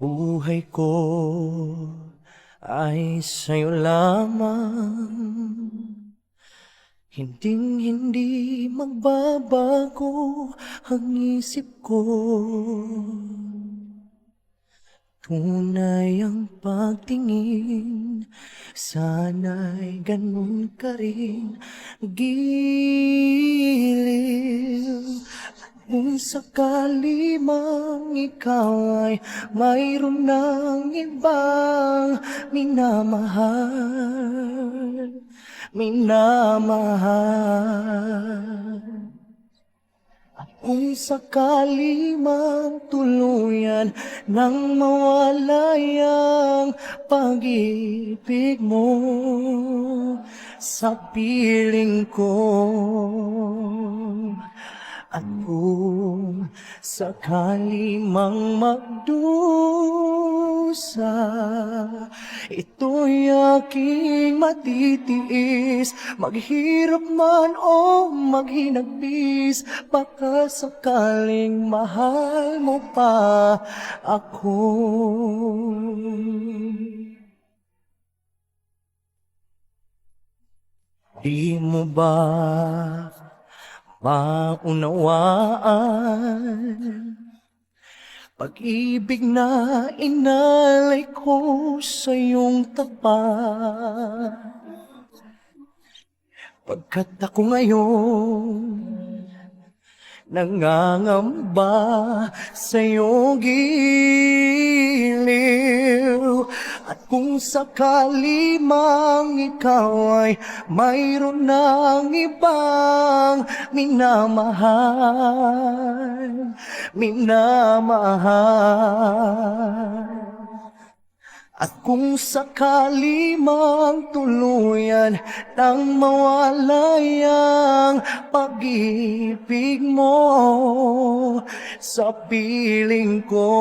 Buhay ko ay sa'yo lamang, hinding-hindi magbabago ang isip ko. Tunay ang pagtingin, sana'y ganun ka rin, giliw. Kung sakali mang ikaw ay mayroon ng ibang minamahal, minamahal. Kung sakali mang tuluyan nang mawalay ang pag-ibig mo sa piling ko, at kung sakali mang magdusa, ito'y aking matitiis, maghirap man o maghinagpis, baka sakaling mahal mo pa ako. Di mo ba maunawaan pag-ibig na inalay ko sa iyong tapat? Pagkat ako ngayon nangangamba sa iyong giliw, at kung sakali mang ikaw ay mayroon ng ibang minamahal, minamahal. At kung sakali mang tuluyan nang mawalay ang pag-ibig mo sa piling ko,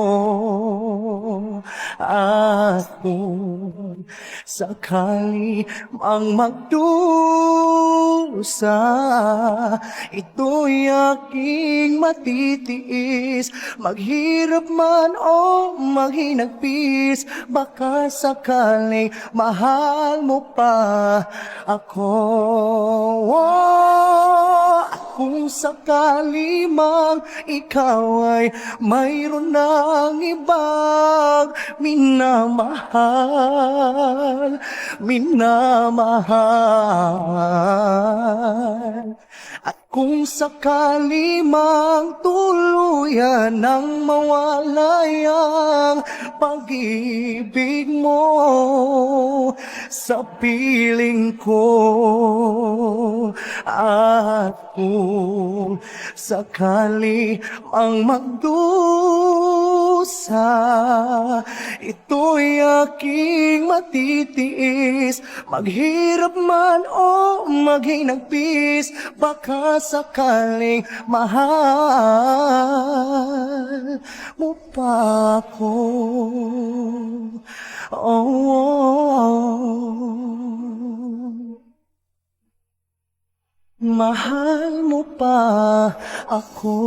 at kung sakali mang magdusa, ito'y aking matitiis, maghirap man o maghinagpis, baka sakaling mahal mo pa ako. Kung sakali mang ikaw ay mayroon ng ibang minamahal, minamahal. At kung sakali mang tuluyan nang mawalay ang pag-ibig mo sa piling ko, at kung sakali mang magdusa, ito'y aking matitiis, maghirap man o maghinagpis, baka sakaling mahal mo pa ako. Mahal mo pa ako.